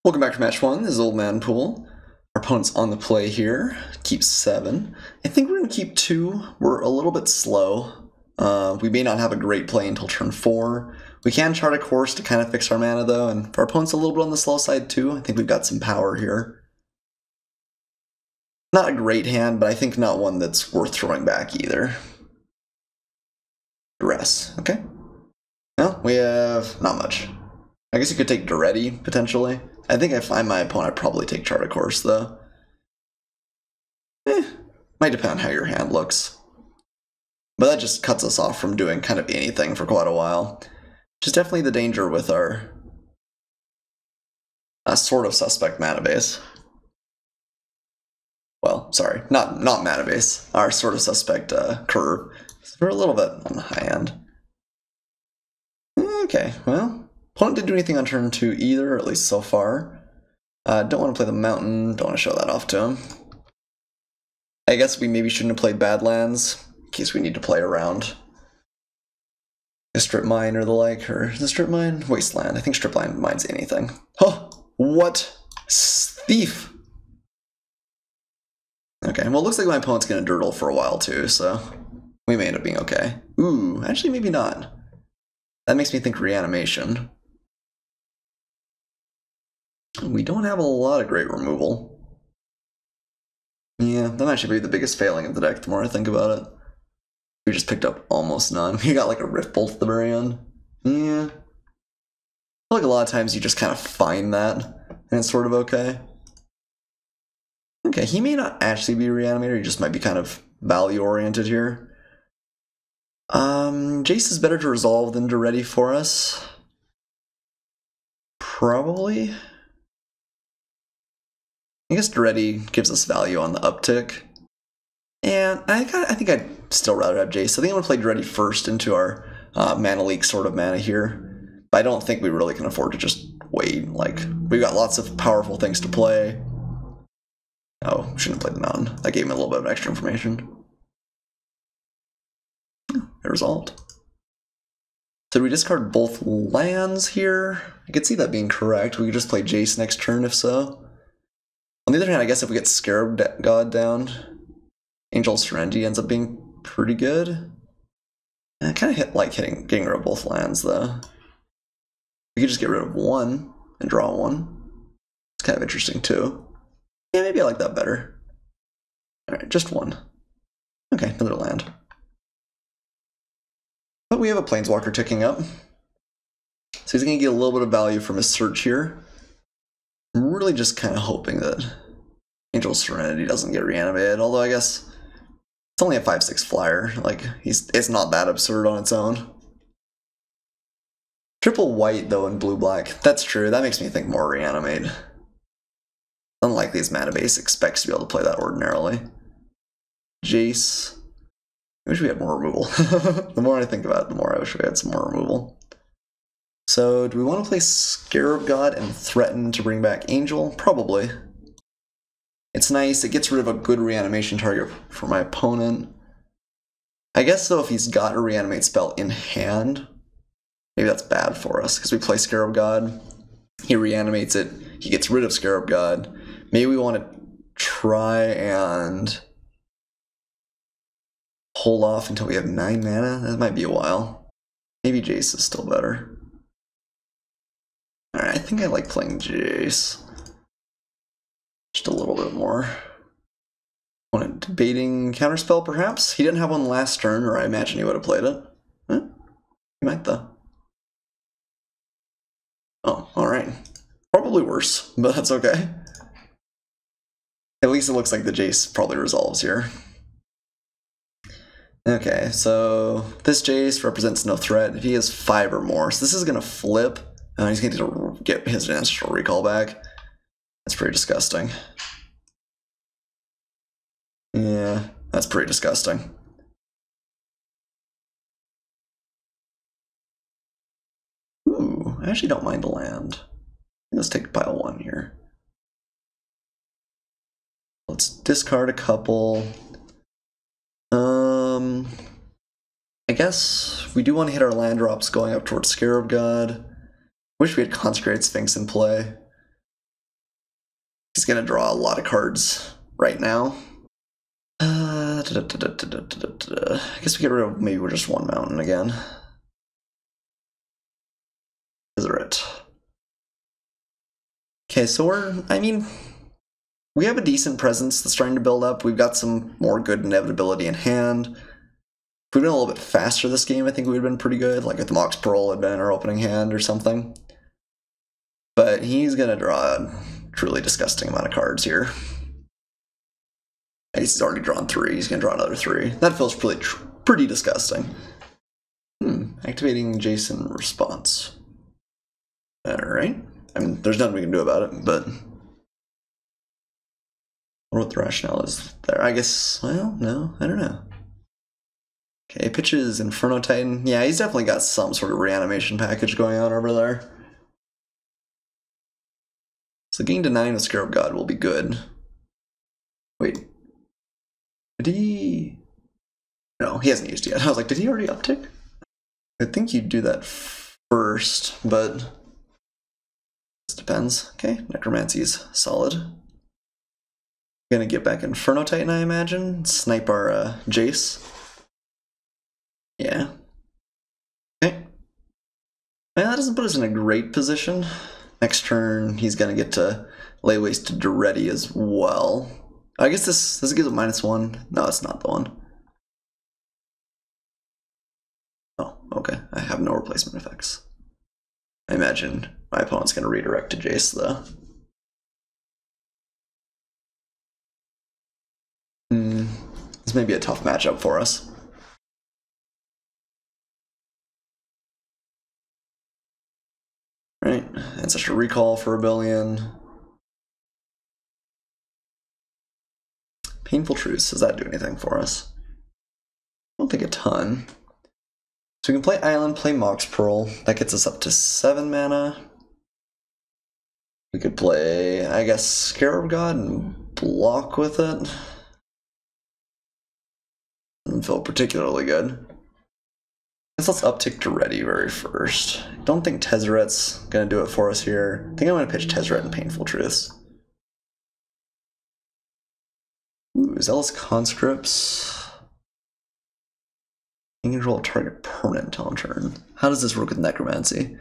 Welcome back to match one. This is Oldmanpoole. Our opponent's on the play here. Keeps 7. I think we're going to keep 2. We're a little bit slow. We may not have a great play until turn 4. We can chart a course to kind of fix our mana though, and if our opponent's a little bit on the slow side too, I think we've got some power here. Not a great hand, but I think not one that's worth throwing back either. Duress, okay. Well, we have not much. I guess you could take Duretti, potentially. I think if I'm my opponent, I'd probably take Chart a Course, though. Might depend on how your hand looks. But that just cuts us off from doing kind of anything for quite a while. Which is definitely the danger with our sort of suspect mana base. Well, sorry, not mana base. Our sort of suspect curve. So we're a little bit on the high end. Okay, well. Opponent didn't do anything on turn 2 either, at least so far. Don't want to play the mountain, don't want to show that off to him. I guess we maybe shouldn't have played Badlands, in case we need to play around a strip mine or the like, or is it strip mine? Wasteland. I think strip mine mines anything. Oh, what? Thief! Okay, well it looks like my opponent's gonna dirtle for a while too, so we may end up being okay. Ooh, actually maybe not. That makes me think reanimation. We don't have a lot of great removal. Yeah, that might actually be the biggest failing of the deck the more I think about it. We just picked up almost none. We got like a Rift Bolt at the very end. Yeah. I feel like a lot of times you just kind of find that, and it's sort of okay. Okay, he may not actually be a reanimator, he just might be kind of value-oriented here. Jace is better to resolve than to ready for us. Probably. I guess Duretti gives us value on the uptick. And I think I'd still rather have Jace. I think I'm going to play Duretti first into our mana leak sort of mana here. But I don't think we really can afford to just wait. Like, we've got lots of powerful things to play. Oh, shouldn't have played the mountain. That gave me a little bit of extra information. It resolved. So we discard both lands here? I could see that being correct. We could just play Jace next turn if so. On the other hand, I guess if we get Scarab God down, Angel Serenity ends up being pretty good. And I kind of getting rid of both lands though. We could just get rid of one and draw one. It's kind of interesting too. Yeah, maybe I like that better. Alright, just one. Okay, another land. But we have a Planeswalker ticking up. So he's going to get a little bit of value from his search here. I'm really just kind of hoping that Angel Serenity doesn't get reanimated, although I guess it's only a 5/6 flyer. Like, it's not that absurd on its own. Triple white, though, and blue-black. That's true. That makes me think more reanimate. Unlikely his mana base expects to be able to play that ordinarily. Jace. I wish we had more removal. The more I think about it, the more I wish we had some more removal. So, do we want to play Scarab God and threaten to bring back Angel? Probably. It's nice, it gets rid of a good reanimation target for my opponent. I guess, though, if he's got a reanimate spell in hand, maybe that's bad for us, because we play Scarab God, he reanimates it, he gets rid of Scarab God. Maybe we want to try and hold off until we have 9 mana? That might be a while. Maybe Jace is still better. Alright, I think I like playing Jace. Just a little bit more. Opponent debating counterspell, perhaps? He didn't have one last turn, or I imagine he would have played it. He might, though. Oh, alright. Probably worse, but that's okay. At least it looks like the Jace probably resolves here. Okay, so this Jace represents no threat. If he has 5 or more, so this is going to flip. He's going to get his Ancestral Recall back. That's pretty disgusting. Yeah, that's pretty disgusting. Ooh, I actually don't mind a land. Let's take pile 1 here. Let's discard a couple. I guess we do want to hit our land drops going up towards Scarab God. Wish we had Consecrated Sphinx in play. gonna draw a lot of cards right now. I guess we get rid of maybe we're just one mountain again. Is it? Okay, so we have a decent presence that's starting to build up. We've got some more good inevitability in hand. If we'd been a little bit faster this game, I think we'd have been pretty good. Like if the Mox Pearl had been in our opening hand or something. But he's gonna draw a truly disgusting amount of cards here. I guess he's already drawn 3. He's gonna draw another 3. That feels pretty disgusting. Activating Jason response. Alright. I mean, there's nothing we can do about it, but I wonder what the rationale is there. I guess, well, no, I don't know. Okay, pitches Inferno Titan. Yeah, he's definitely got some sort of reanimation package going on over there. So getting to 9 with Scarab God will be good. Wait. Did he... No, he hasn't used it yet. I was like, did he already uptick? I think you'd do that first, but... This depends. Okay, Necromancy's solid. Gonna get back Inferno Titan, I imagine. Snipe our Jace. Yeah. Okay. Well, that doesn't put us in a great position. Next turn, he's gonna get to lay waste to Duretti as well. I guess this gives it -1. No, it's not the one. Oh, okay. I have no replacement effects. I imagine my opponent's gonna redirect to Jace though. This may be a tough matchup for us. Right, Ancestral Recall for Rebellion. Painful Truce, does that do anything for us? I don't think a ton. So we can play Island, play Mox Pearl. That gets us up to 7 mana. We could play, I guess, Scarab God and block with it. Doesn't feel particularly good. I guess let's uptick to ready very first. Don't think Tezzeret's gonna do it for us here. I think I'm gonna pitch Tezzeret and Painful Truths. Ooh, Zealous Conscripts. You can control a target permanent on turn. How does this work with Necromancy?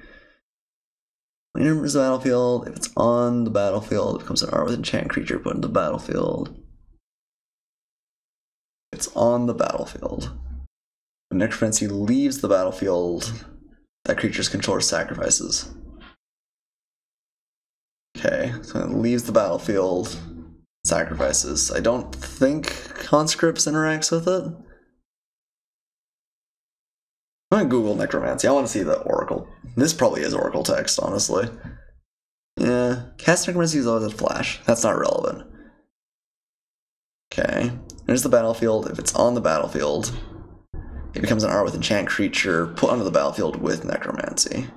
When it enters the battlefield, if it's on the battlefield, it becomes an art with enchant creature put into the battlefield. It's on the battlefield. When Necromancy leaves the battlefield, that creature's controller sacrifices. Okay, so it leaves the battlefield, sacrifices. I don't think Conscripts interacts with it. I'm gonna Google Necromancy. I want to see the Oracle. This probably is Oracle text, honestly. Yeah, cast Necromancy is always a flash. That's not relevant. Okay, there's the battlefield. If it's on the battlefield, it becomes an art with enchant creature put onto the battlefield with Necromancy.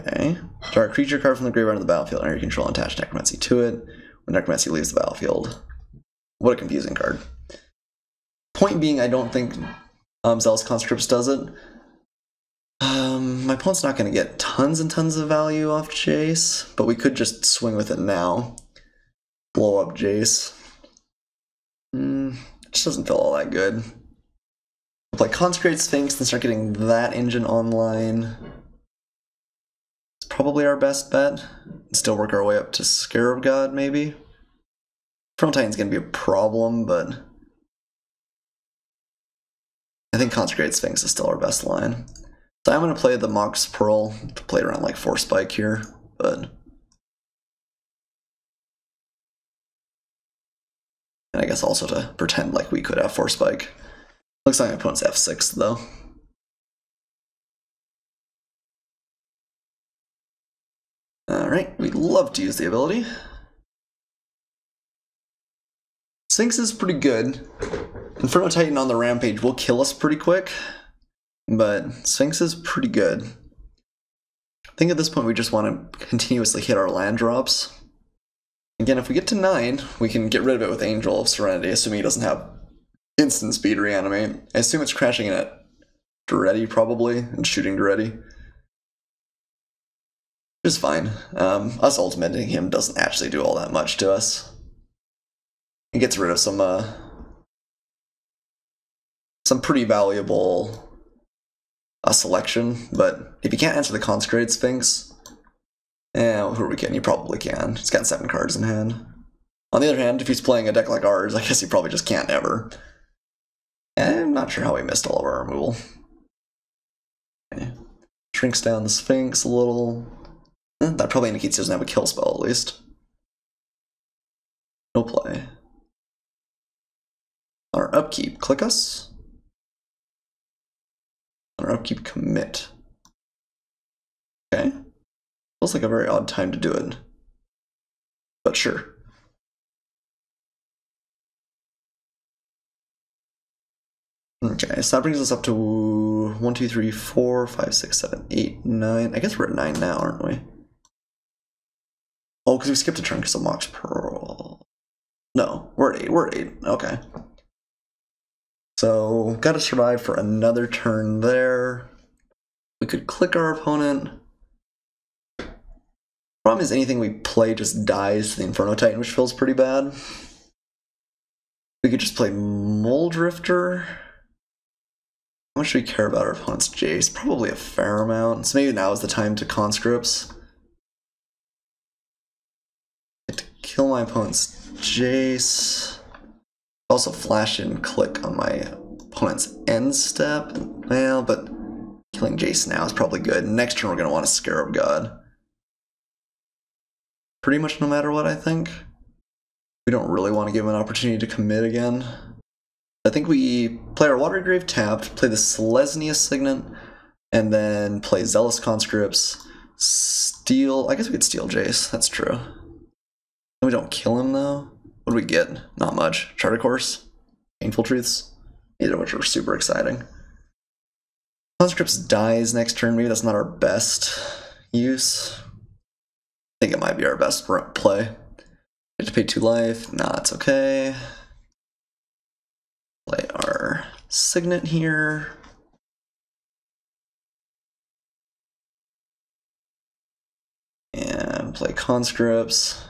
Okay. Draw a creature card from the graveyard to the battlefield under your control and attach Necromancy to it. When Necromancy leaves the battlefield. What a confusing card. Point being, I don't think Zealous Conscripts does it. My opponent's not going to get tons and tons of value off Jace, but we could just swing with it now. Blow up Jace. It just doesn't feel all that good. We'll play Consecrate Sphinx and start getting that engine online. It's probably our best bet. And still work our way up to Scarab God, maybe. Front Titan's going to be a problem, but I think Consecrate Sphinx is still our best line. So I'm going to play the Mox Pearl to play around like 4 Spike here, but and I guess also to pretend like we could have 4 Spike. Looks like my opponent's F6 though. Alright, we'd love to use the ability. Sphinx is pretty good. Inferno Titan on the Rampage will kill us pretty quick, but Sphinx is pretty good. I think at this point we just want to continuously hit our land drops. Again, if we get to 9, we can get rid of it with Angel of Serenity, assuming he doesn't have instant speed reanimate. I assume it's crashing in at Duretti probably, and shooting Duretti. Which is fine. Us ultimating him doesn't actually do all that much to us. It gets rid of some pretty valuable selection, but if you can't answer the Consecrated Sphinx, who are we kidding? You probably can. He's got 7 cards in hand. On the other hand, if he's playing a deck like ours, I guess he probably just can't ever. And I'm not sure how we missed all of our removal. Okay. Shrinks down the Sphinx a little. That probably indicates he doesn't have a kill spell, at least. No play. On our upkeep, click us. On our upkeep, commit. Okay. Feels like a very odd time to do it. But sure. Okay, so that brings us up to 1, 2, 3, 4, 5, 6, 7, 8, 9. I guess we're at 9 now, aren't we? Oh, because we skipped a turn because of Mox Pearl. No, we're at 8. We're at 8. Okay. So, gotta survive for another turn there. We could click our opponent. Problem is anything we play just dies to the Inferno Titan, which feels pretty bad. We could just play Muldrifter. How much do we care about our opponent's Jace? Probably a fair amount. So maybe now is the time to conscripts. I have to kill my opponent's Jace. Also flash and click on my opponent's end step. Well, but killing Jace now is probably good. Next turn we're going to want a Scarab God. Pretty much no matter what, I think. We don't really want to give him an opportunity to commit again. I think we play our Watery Grave tapped, play the Selesnya Signet, and then play Zealous Conscripts, steal... I guess we could steal Jace, that's true. We don't kill him though. What do we get? Not much. Charter Course? Painful Truths? Either of which are super exciting. Conscripts dies next turn, maybe that's not our best use. I think it might be our best play. We have to pay 2 life. Nah, it's okay. Play our Signet here. And play Conscripts.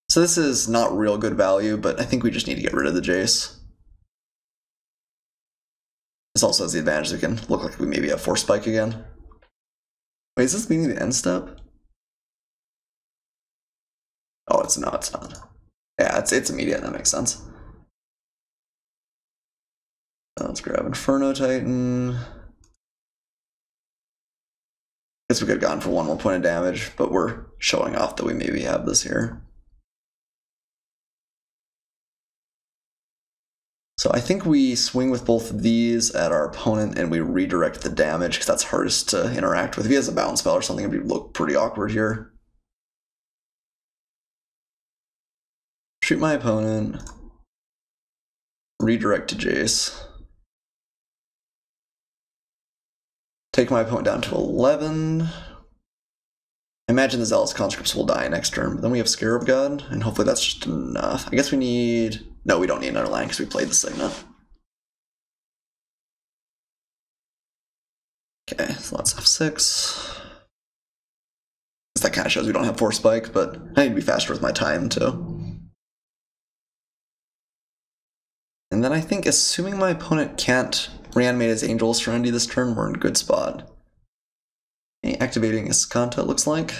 So this is not real good value, but I think we just need to get rid of the Jace. This also has the advantage that we can look like we maybe have Force Spike again. Wait, is this meaning the end step? Oh, it's not. Yeah, it's immediate, that makes sense. Let's grab Inferno Titan. Guess we could have gone for 1 more point of damage, but we're showing off that we maybe have this here. So I think we swing with both of these at our opponent and we redirect the damage because that's hardest to interact with. If he has a bounce spell or something, it would look pretty awkward here. Shoot my opponent. Redirect to Jace. Take my opponent down to 11. I imagine the Zealous Conscripts will die next turn, but then we have Scarab God, and hopefully that's just enough. I guess we need... No, we don't need another land because we played the Signet. Okay, so let's F6. That kind of shows we don't have Force Spike, but I need to be faster with my time too. And then I think, assuming my opponent can't reanimate his Angel Serenity this turn, we're in a good spot. Okay, activating Iskanta, it looks like.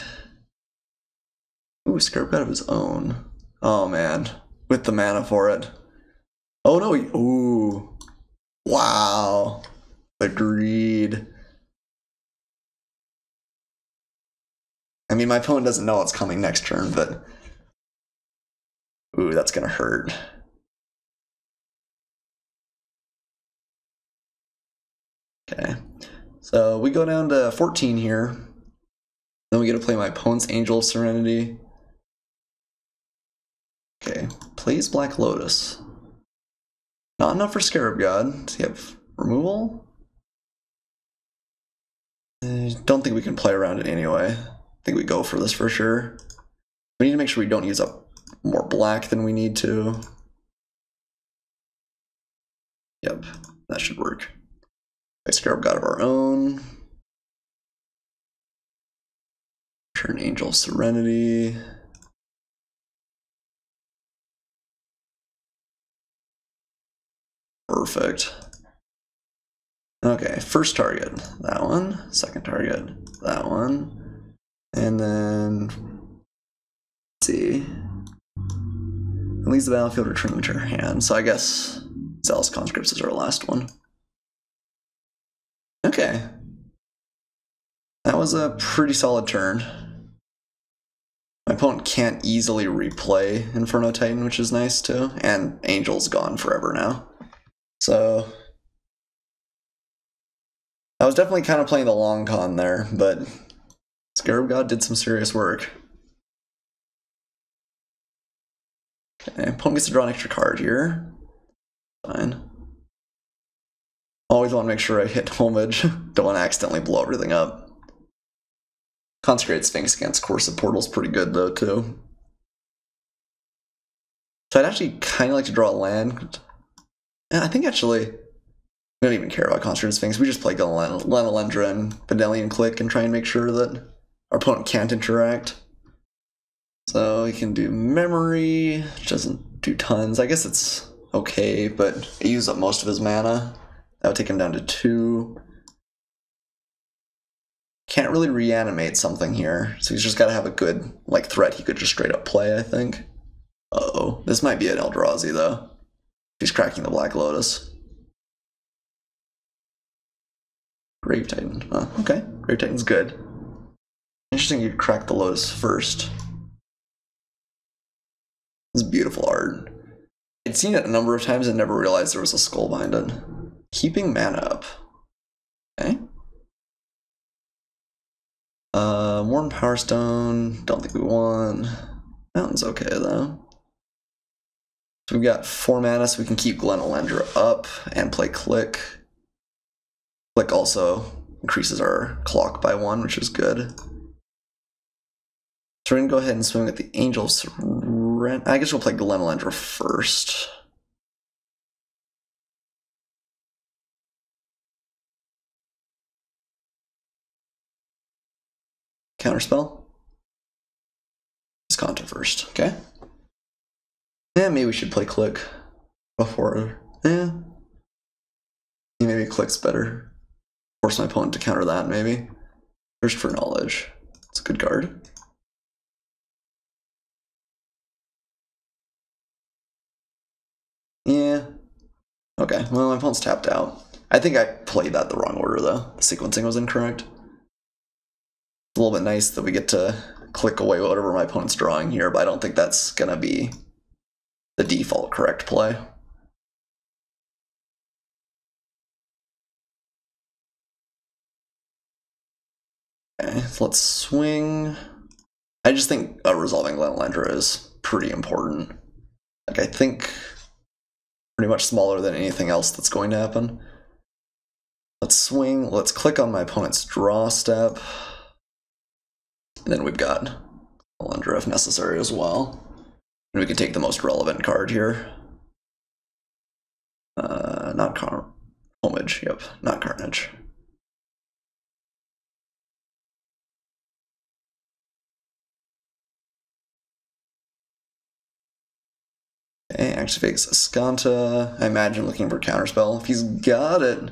Ooh, Scarab God of his own. Oh man, with the mana for it. Oh no, ooh. Wow. Agreed. I mean, my opponent doesn't know what's coming next turn, but... Ooh, that's gonna hurt. Okay, so we go down to 14 here. Then we get to play my opponent's Angel of Serenity. Okay, plays Black Lotus. Not enough for Scarab God. Does he have removal? I don't think we can play around it anyway. I think we go for this for sure. We need to make sure we don't use up more black than we need to. Yep, that should work. Scarab God of our own. Turn Angel of Serenity. Perfect. Okay, first target, that one. Second target, that one. And then, let's see. It leaves the battlefield, returning them to her hand. So I guess Zealous Conscripts is our last one. Okay. That was a pretty solid turn. My opponent can't easily replay Inferno Titan, which is nice too. And Angel's gone forever now. So I was definitely kind of playing the long con there, but Scarab God did some serious work. Okay, opponent gets to draw an extra card here. Fine. Always want to make sure I hit homage. Don't want to accidentally blow everything up. Consecrated Sphinx against Course of Portal's pretty good though too. So I'd actually kind of like to draw a land. And I think actually we don't even care about Consecrated Sphinx. We just play Lenalendra and Vendelian Click and try and make sure that our opponent can't interact. So we can do Memory, which doesn't do tons. I guess it's okay, but it used up most of his mana. That would take him down to 2. Can't really reanimate something here, so he's just got to have a good threat he could just straight up play, I think. Uh-oh. This might be an Eldrazi, though. He's cracking the Black Lotus. Grave Titan. Oh, okay. Grave Titan's good. Interesting you crack the Lotus first. This is beautiful art. I'd seen it a number of times and never realized there was a skull behind it. Keeping mana up. Okay. Worn Power Stone. Don't think we won. Mountain's okay though. So we've got 4 mana, so we can keep Glenelendra up and play Click. Click also increases our clock by 1, which is good. So we're gonna go ahead and swing at the Angel of Serenity. I guess we'll play Glenelendra first. Counterspell. Disconto first, okay? Yeah, maybe we should play Click before. Yeah. Maybe Click's better. Force my opponent to counter that, maybe. Thirst for Knowledge. It's a good card. Yeah. Okay, well, my opponent's tapped out. I think I played that the wrong order, though. The sequencing was incorrect. It's a little bit nice that we get to click away whatever my opponent's drawing here, but I don't think that's going to be the default correct play. Okay, so let's swing. I just think resolving Glenelendra is pretty important. I think pretty much smaller than anything else that's going to happen. Let's swing. Let's click on my opponent's draw step. And then we've got Glenelendra if necessary as well. And we can take the most relevant card here. Not Homage, yep, not Carnage. Okay, activates Ascanta. I imagine looking for Counterspell. If he's got it,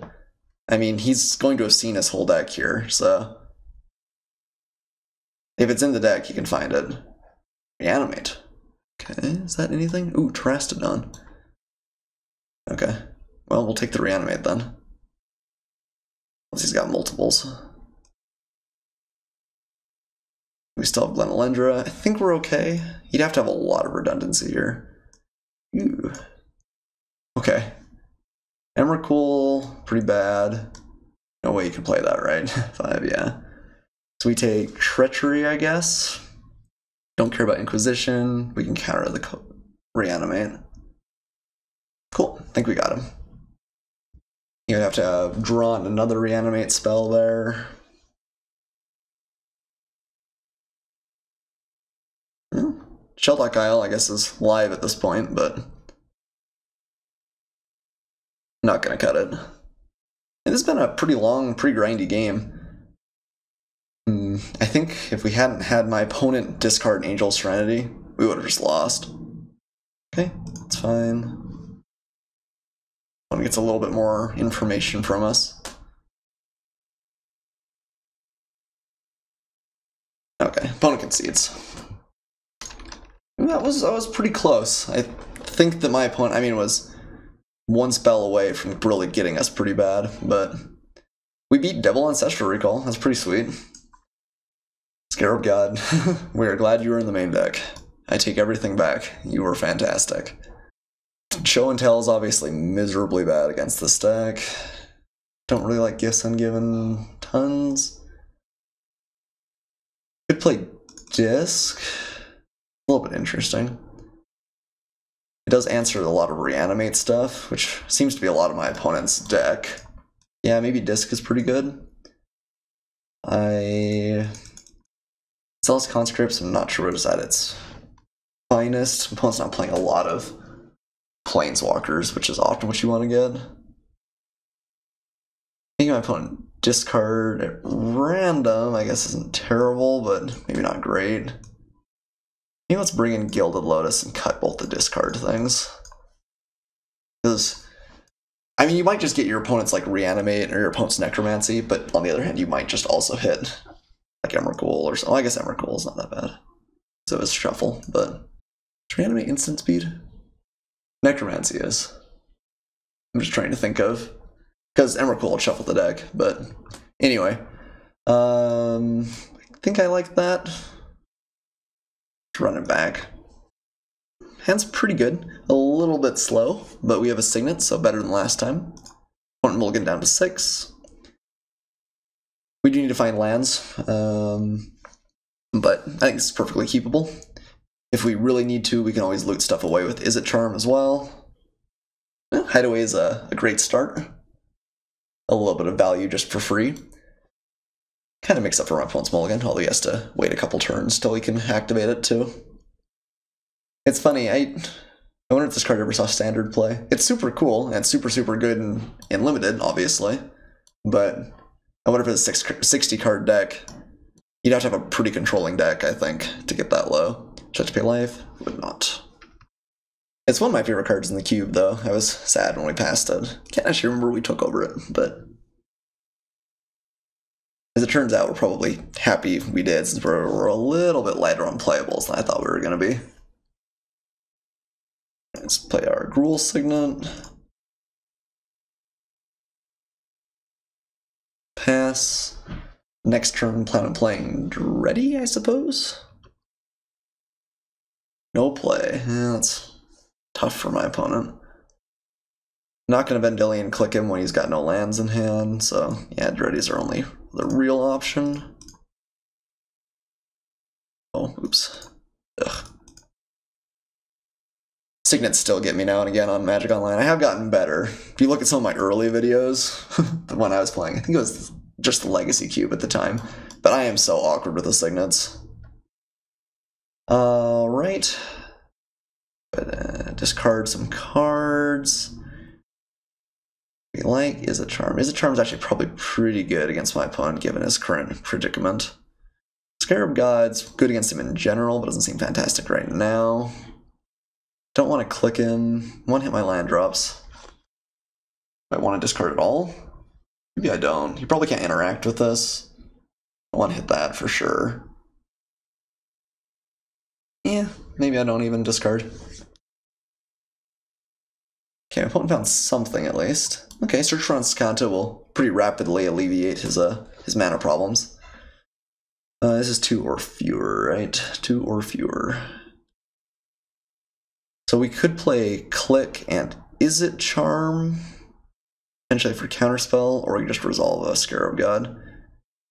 I mean, he's going to have seen his whole deck here, so if it's in the deck, you can find it. Reanimate. Okay, is that anything? Ooh, Terastodon. Okay, well, we'll take the Reanimate then. Unless he's got multiples. We still have Glenelendra. I think we're okay. He'd have to have a lot of redundancy here. Ooh. Okay. Emrakul, pretty bad. No way you can play that, right? 5, yeah. So we take Treachery, I guess. Don't care about Inquisition. We can counter the Reanimate. Cool, I think we got him. You have to have drawn another Reanimate spell there. Sheldock Isle, I guess, is live at this point, but not gonna cut it. And this has been a pretty long, pretty grindy game. I think if we hadn't had my opponent discard Angel Serenity, we would have just lost. Okay, that's fine. One gets a little bit more information from us. Okay, opponent concedes. That was pretty close. I think that my opponent, was one spell away from really getting us pretty bad, but we beat Devil Ancestral Recall. That's pretty sweet. Scarab God, we are glad you were in the main deck. I take everything back. You were fantastic. Show and Tell is obviously miserably bad against this deck. Don't really like Gifts Ungiven tons. Could play Disc. A little bit interesting. It does answer a lot of Reanimate stuff, which seems to be a lot of my opponent's deck. Yeah, maybe Disc is pretty good. Zealous Conscripts, I'm not sure what is at its finest. My opponent's not playing a lot of Planeswalkers, which is often what you want to get. Making my opponent discard at random, I guess, isn't terrible, but maybe not great. Maybe let's bring in Gilded Lotus and cut both the discard things. Because, you might just get your opponent's Reanimate or your opponent's Necromancy, but on the other hand, you might just also hit Emrakul or something. Well, I guess Emrakul is not that bad. So it's Shuffle, but is Reanimate instant speed? Necromancy is. I'm just trying to think of, because Emrakul will shuffle the deck, but anyway. I think I like that. Let's run it back. Hand's pretty good. A little bit slow, but we have a Signet, so better than last time. Opponent mulligan down to 6. We do need to find lands, but I think it's perfectly keepable. If we really need to, we can always loot stuff away with Is It Charm as well. Hideaway is a great start. A little bit of value just for free. Kind of makes up for my opponent's mulligan, although he has to wait a couple turns till he can activate it too. It's funny, I wonder if this card ever saw Standard play. It's super cool, and it's super, super good in Limited, obviously. But I wonder if it's a 60-card deck. You'd have to have a pretty controlling deck, I think, to get that low. Should I have to pay life? Would not. It's one of my favorite cards in the cube, though. I was sad when we passed it. Can't actually remember we took over it, but as it turns out, we're probably happy we did, since we're a little bit lighter on playables than I thought we were going to be. Let's play our Gruul Signet. Pass. Next turn, plan on playing Ready, I suppose? No play. Yeah, that's tough for my opponent. Not going to Vendilion click him when he's got no lands in hand, so yeah, Dreadies are only the real option. Oh, oops. Ugh. Signets still get me now and again on Magic Online. I have gotten better. If you look at some of my early videos, the one I was playing, I think it was just the Legacy Cube at the time, but I am so awkward with the Signets. Alright. Discard some cards. We like Is It Charm. Is It Charm is actually probably pretty good against my opponent given his current predicament. Scarab God's good against him in general, but doesn't seem fantastic right now. Don't want to click him. Want to hit my land drops. Do I want to discard at all? Maybe I don't. He probably can't interact with this. I want to hit that for sure. Yeah, maybe I don't even discard. Okay, my opponent found something at least. Okay, Search for Enscanto will pretty rapidly alleviate his mana problems. This is 2 or fewer, right? 2 or fewer. So we could play Click and Is It Charm, potentially for Counterspell, or we could just resolve a Scarab God. I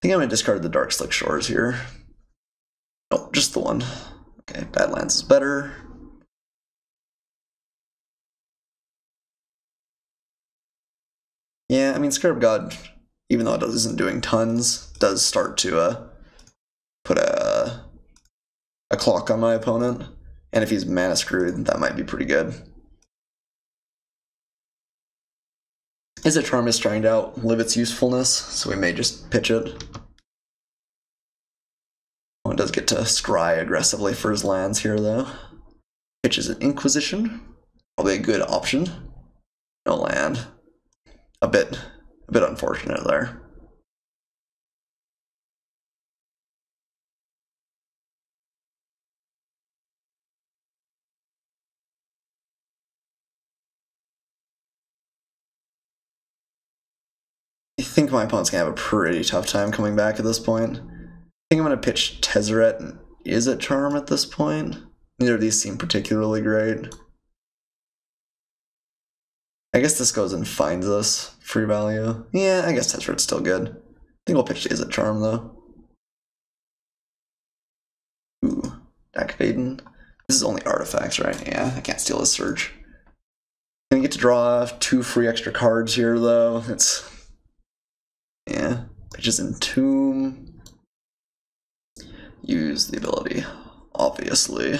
think I'm going to discard the Dark Slick Shores here. Oh, just the one. Okay, Badlands is better. Yeah, I mean, Scarab God, even though it isn't doing tons, does start to put a clock on my opponent. And if he's mana screwed, that might be pretty good. Is It Charm is trying to outlive its usefulness, so we may just pitch it. does get to scry aggressively for his lands here, though. Pitches an Inquisition. Probably a good option. No land. A bit unfortunate there. I think my opponent's gonna have a pretty tough time coming back at this point. I think I'm gonna pitch Tezzeret and Izzet Charm at this point. Neither of these seem particularly great. I guess this goes and finds us free value. Yeah, I guess Tezzeret's still good. I think we'll pitch Izzet Charm though. Ooh, activating. This is only artifacts, right? Yeah, I can't steal his Surge. Gonna get to draw 2 free extra cards here though. It's yeah, pitches Entomb. Use the ability, obviously.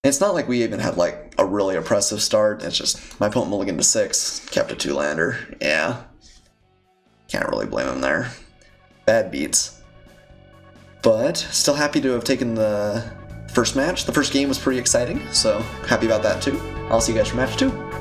It's not like we even had like a really oppressive start. It's just my opponent mulliganed to 6, kept a 2-lander. Yeah, can't really blame him there. Bad beats, but still happy to have taken the first match. The first game was pretty exciting, so happy about that too. I'll see you guys for match 2.